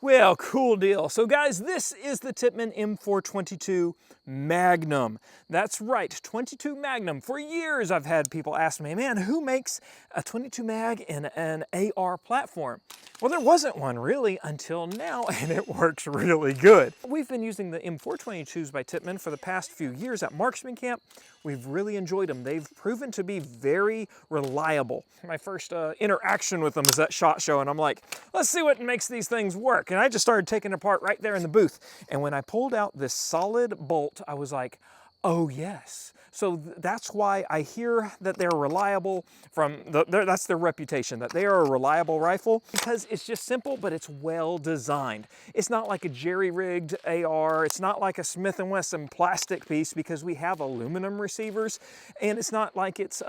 Well, cool deal. So guys, this is the Tippmann M4-22 MAGNUM. That's right, 22 MAGNUM. For years I've had people ask me, man, who makes a 22 mag in an AR platform? Well, there wasn't one really until now, and it works really good. We've been using the M4-22s by Tippmann for the past few years at marksman camp. We've really enjoyed them. They've proven to be very reliable. My first interaction with them is at SHOT Show, and I'm like, let's see what makes these things work. And I just started taking it apart right there in the booth. And when I pulled out this solid bolt, I was like, oh yes. So that's why I hear that they're reliable that's their reputation, that they are a reliable rifle, because it's just simple, but it's well designed. It's not like a jerry-rigged AR. It's not like a Smith & Wesson plastic piece, because we have aluminum receivers. And it's not like it's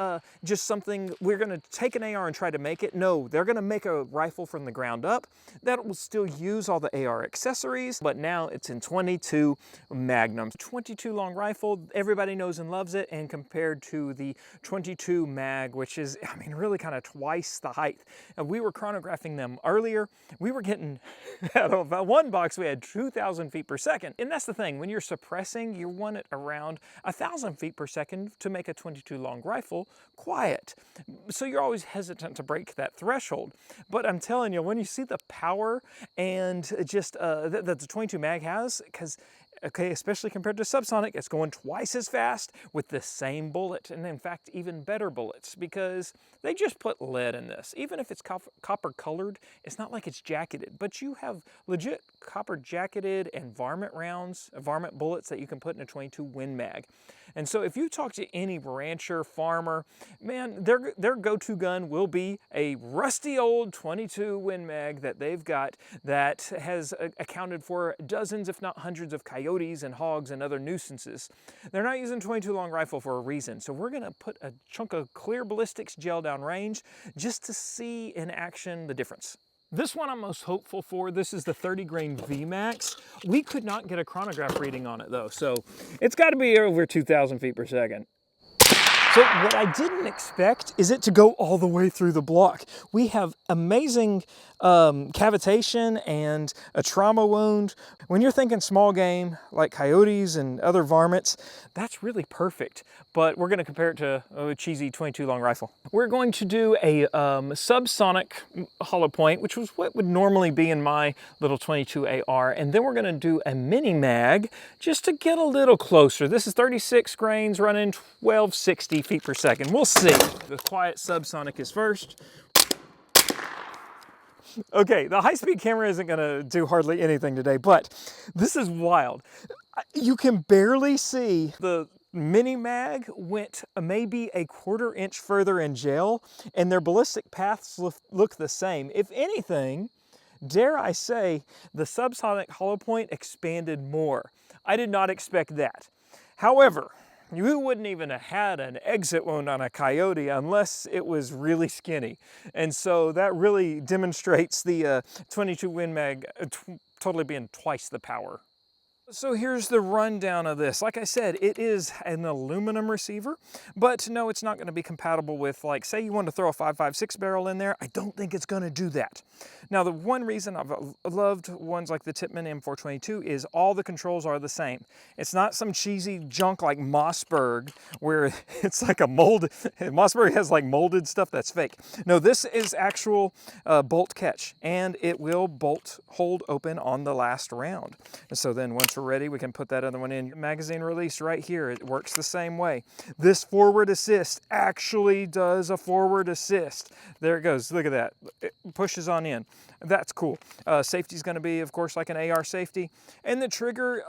just something we're gonna take an AR and try to make it. No, they're gonna make a rifle from the ground up that will still use all the AR accessories, but now it's in 22 Magnum. 22 long rifle, everybody knows and loves it, and compared to the 22 mag, which is, I mean, really kind of twice the height. And we were chronographing them earlier. We were getting, out of one box, we had 2,000 feet per second. And that's the thing, when you're suppressing, you want it around 1,000 feet per second to make a 22 long rifle quiet. So you're always hesitant to break that threshold. But I'm telling you, when you see the power and just that the 22 mag has, because okay, especially compared to subsonic, it's going twice as fast with the same bullet, and in fact, even better bullets, because they just put lead in this. Even if it's copper colored, it's not like it's jacketed, but you have legit copper jacketed and varmint rounds, varmint bullets that you can put in a 22 Win Mag. And so if you talk to any rancher, farmer, man, their go-to gun will be a rusty old 22 Win Mag that they've got that has accounted for dozens, if not hundreds, of coyotes and hogs and other nuisances. They're not using 22 long rifle for a reason. So we're gonna put a chunk of clear ballistics gel down range just to see in action the difference. This one I'm most hopeful for. This is the 30 grain VMAX. We could not get a chronograph reading on it though, so it's got to be over 2,000 feet per second. So what I didn't expect is it to go all the way through the block. We have amazing cavitation and a trauma wound. When you're thinking small game like coyotes and other varmints, that's really perfect. But we're gonna compare it to a cheesy 22 long rifle. We're going to do a subsonic hollow point, which was what would normally be in my little 22 AR. And then we're gonna do a mini mag just to get a little closer. This is 36 grains running 1260 feet per second. We'll see. The quiet subsonic is first. Okay, the high-speed camera isn't gonna do hardly anything today, but this is wild. You can barely see. The mini mag went maybe a 1/4 inch further in gel, and their ballistic paths look the same. If anything, dare I say, the subsonic hollow point expanded more. I did not expect that. However, you wouldn't even have had an exit wound on a coyote unless it was really skinny. And so that really demonstrates the 22 Win Mag totally being twice the power. So here's the rundown of this. Like I said, it is an aluminum receiver, but no, it's not going to be compatible with, like, say you want to throw a 5.56 barrel in there. I don't think it's going to do that. Now, the one reason I've loved ones like the Tippmann M4-22 is all the controls are the same. It's not some cheesy junk like Mossberg, where it's like a molded, Mossberg has like molded stuff that's fake. No, this is actual bolt catch, and it will bolt hold open on the last round. And so then once we're ready, we can put that other one in. Magazine release right here, it works the same way. This forward assist actually does a forward assist. There it goes, look at that, it pushes on in. That's cool. Safety's gonna be, of course, like an AR safety. And the trigger,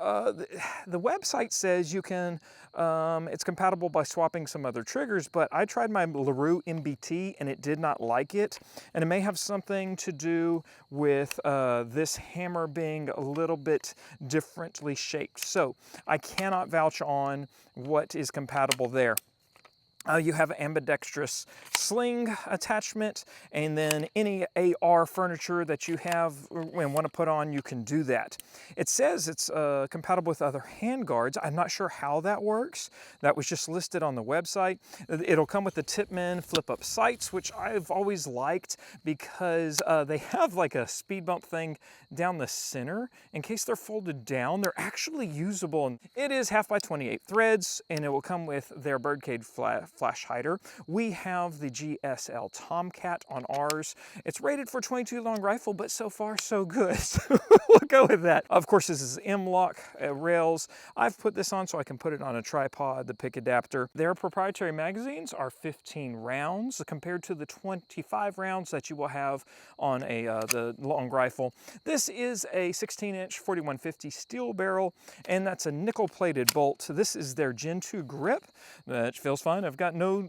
the website says you can, it's compatible by swapping some other triggers, but I tried my LaRue MBT and it did not like it. And it may have something to do with this hammer being a little bit differently shaped. So I cannot vouch on what is compatible there. You have an ambidextrous sling attachment, and then any AR furniture that you have and want to put on, you can do that. It says it's compatible with other handguards. I'm not sure how that works. That was just listed on the website. It'll come with the Tippmann flip-up sights, which I've always liked because they have like a speed bump thing down the center. In case they're folded down, they're actually usable. It is 1/2 by 28 threads, and it will come with their birdcage flash hider. We have the GSL Tomcat on ours. It's rated for 22 long rifle, but so far so good. So we'll go with that. Of course, this is M-LOK rails. I've put this on so I can put it on a tripod, the pick adapter. Their proprietary magazines are 15 rounds compared to the 25 rounds that you will have on the long rifle. This is a 16-inch 4150 steel barrel, and that's a nickel-plated bolt. This is their Gen 2 grip. That feels fine. I've got no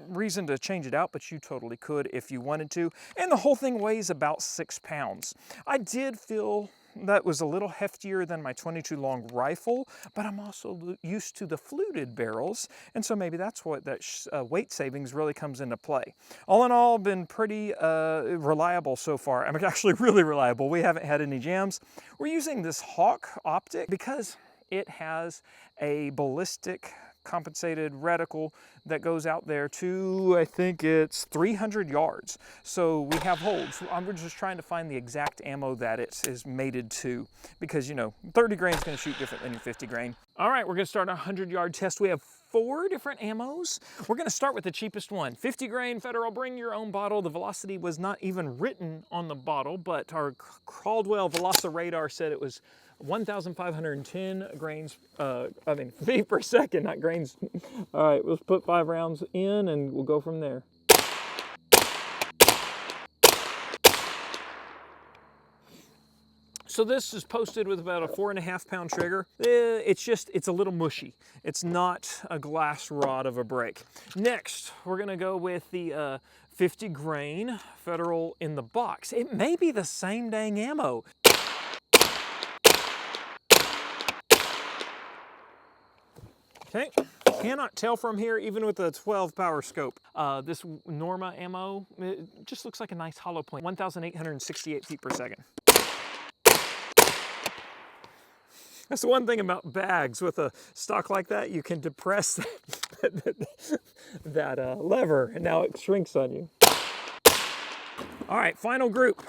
reason to change it out, but you totally could if you wanted to. And the whole thing weighs about 6 pounds. I did feel that was a little heftier than my 22 long rifle, but I'm also used to the fluted barrels, and so maybe that's what that weight savings really comes into play. All in all, been pretty reliable so far. I mean, actually really reliable. We haven't had any jams. We're using this Hawke optic because it has a ballistic compensated reticle that goes out there to, I think it's 300 yards. So we have holes. We're just trying to find the exact ammo that it is mated to, because, you know, 30 grain is going to shoot different than your 50 grain. All right, we're going to start a 100-yard test. We have 4 different ammos. We're going to start with the cheapest one. 50 grain Federal, bring your own bottle. The velocity was not even written on the bottle, but our Caldwell Velociradar said it was 1,510 grains, feet per second, not grains. All right, let's put 5 rounds in and we'll go from there. So this is posted with about a 4.5 pound trigger. It's a little mushy. It's not a glass rod of a break. Next, we're gonna go with the 50 grain Federal in the box. It may be the same dang ammo. Okay, cannot tell from here even with the 12 power scope. This Norma ammo, it just looks like a nice hollow point. 1,868 feet per second. That's the one thing about bags with a stock like that, you can depress that lever and now it shrinks on you. All right, final group.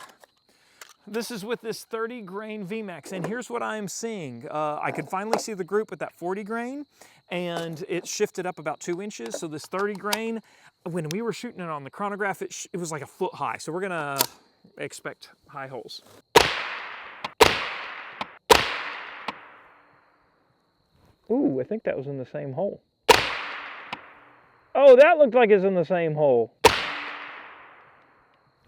This is with this 30 grain VMAX, and here's what I'm seeing. I could finally see the group with that 40 grain, and it shifted up about 2 inches. So this 30 grain, when we were shooting it on the chronograph, it was like a foot high. So we're gonna expect high holes. Ooh, I think that was in the same hole. Oh, that looked like it's in the same hole.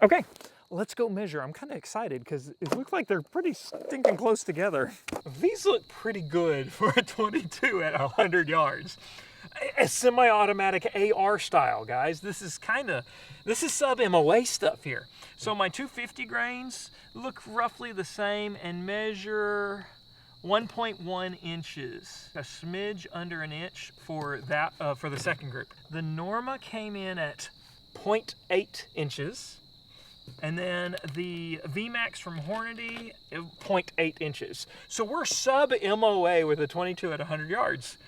Okay. Let's go measure. I'm kind of excited because it looks like they're pretty stinking close together. These look pretty good for a 22 at 100 yards. A semi-automatic AR style, guys. This is sub-MOA stuff here. So my 250 grains look roughly the same and measure 1.1 inches, a smidge under an inch for that for the second group. The Norma came in at 0.8 inches. And then the VMAX from Hornady, 0.8 inches. So we're sub-MOA with a 22 at 100 yards.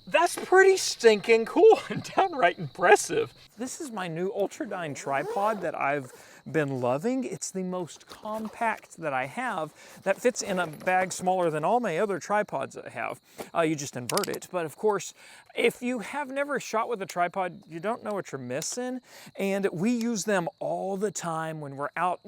That's pretty stinking cool and downright impressive. This is my new Ultradyne tripod that I've been loving. It's the most compact that I have that fits in a bag smaller than all my other tripods that I have. You just invert it. But of course, if you have never shot with a tripod, you don't know what you're missing. And we use them all the time when we're out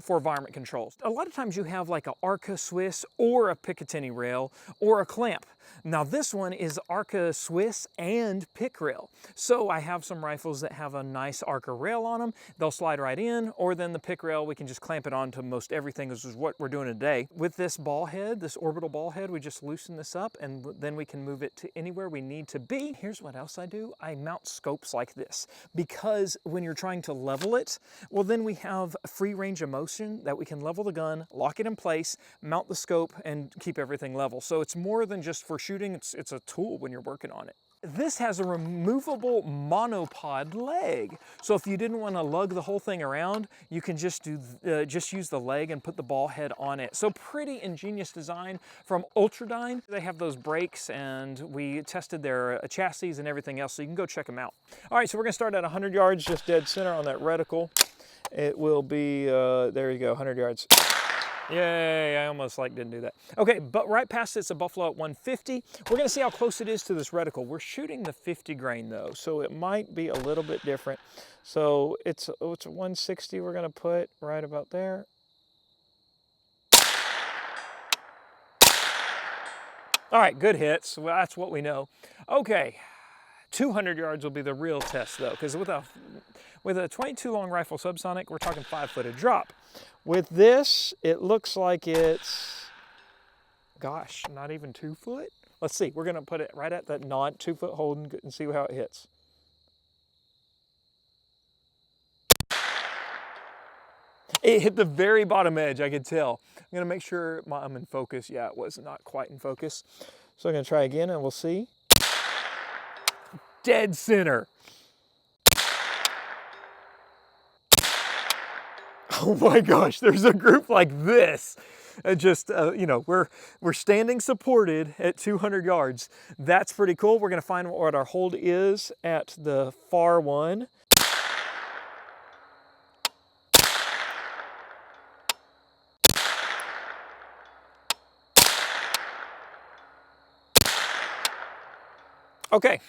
for environment controls. A lot of times you have like a Arca Swiss or a Picatinny rail or a clamp. Now this one is Arca Swiss and pick rail. So I have some rifles that have a nice Arca rail on them. They'll slide right in, or then the pick rail, we can just clamp it onto most everything. This is what we're doing today. With this ball head, this orbital ball head, we just loosen this up and then we can move it to anywhere we need to be. Here's what else I do. I mount scopes like this because when you're trying to level it, well then we have free range of motion that we can level the gun, lock it in place, mount the scope, and keep everything level. So it's more than just for shooting, it's a tool when you're working on it. This has a removable monopod leg. So if you didn't want to lug the whole thing around, you can just use the leg and put the ball head on it. So pretty ingenious design from Ultradyne. They have those brakes, and we tested their chassis and everything else, so you can go check them out. All right, so we're gonna start at 100 yards, just dead center on that reticle. It will be, there you go, 100 yards. Yay, I almost didn't do that. Okay, but right past it's a Buffalo at 150. We're gonna see how close it is to this reticle. We're shooting the 50 grain though, so it might be a little bit different. So it's 160 we're gonna put right about there. All right, good hits, well, that's what we know. Okay, 200 yards will be the real test though, because with a 22 long rifle subsonic, we're talking 5 foot of drop. With this, it looks like it's, gosh, not even 2 foot? Let's see, we're gonna put it right at that 2 foot hold and see how it hits. It hit the very bottom edge, I could tell. I'm gonna make sure I'm in focus. Yeah, it was not quite in focus. So I'm gonna try again and we'll see. Dead center. Oh my gosh, there's a group like this. You know, we're standing supported at 200 yards. That's pretty cool. We're gonna find what our hold is at the far one. Okay,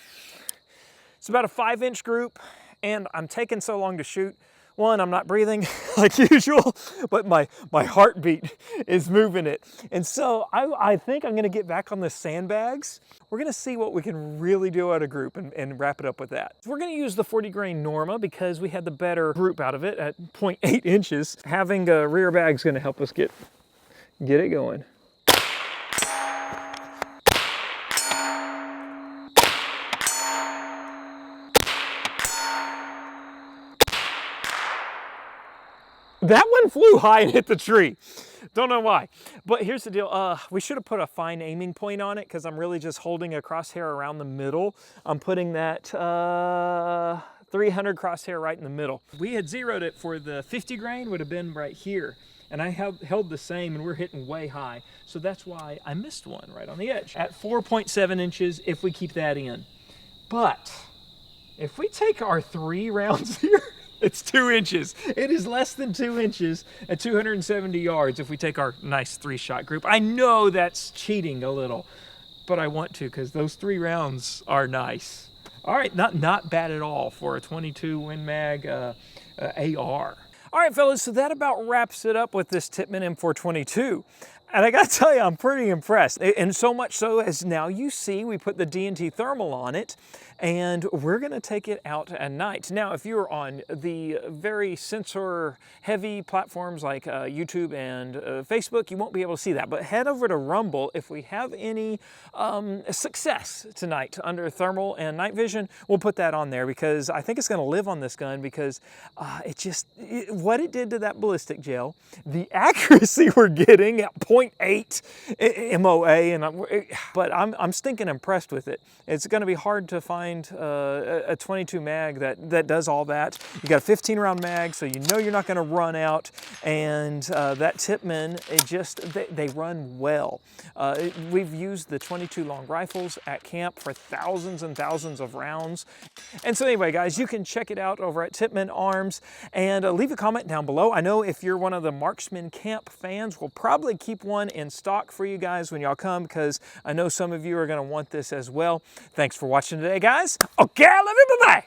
it's about a 5-inch group, and I'm taking so long to shoot. One, I'm not breathing like usual, but my heartbeat is moving it. And so I think I'm gonna get back on the sandbags. We're gonna see what we can really do out of group and wrap it up with that. We're gonna use the 40 grain Norma because we had the better group out of it at 0.8 inches. Having a rear bag's gonna help us get it going. That one flew high and hit the tree. Don't know why. But here's the deal. We should have put a fine aiming point on it because I'm really just holding a crosshair around the middle. I'm putting that 300 crosshair right in the middle. We had zeroed it for the 50 grain, would have been right here. And I held the same, and we're hitting way high. So that's why I missed one right on the edge. At 4.7 inches, if we keep that in. But if we take our 3 rounds here, it's 2 inches. It is less than 2 inches at 270 yards if we take our nice 3-shot group. I know that's cheating a little, but I want to because those 3 rounds are nice. All right, not bad at all for a 22 Win Mag AR. All right, fellas, so that about wraps it up with this Tippmann M4-22. And I gotta tell you, I'm pretty impressed. And so much so as now you see, we put the D&T thermal on it, and we're gonna take it out at night. Now, if you're on the very sensor-heavy platforms like YouTube and Facebook, you won't be able to see that. But head over to Rumble. If we have any success tonight under thermal and night vision, we'll put that on there because I think it's gonna live on this gun because what it did to that ballistic gel, the accuracy we're getting at 0.8 MOA, but I'm stinking impressed with it. It's going to be hard to find a 22 mag that does all that. You got a 15 round mag, so you know you're not going to run out, and that Tippmann, they run well. We've used the 22 long rifles at camp for thousands and thousands of rounds. And so anyway, guys, you can check it out over at Tippmann Arms, and leave a comment down below. I know if you're one of the Marksman Camp fans, we'll probably keep one in stock for you guys when y'all come because I know some of you are going to want this as well. Thanks for watching today, guys. Okay, I love you. Bye-bye.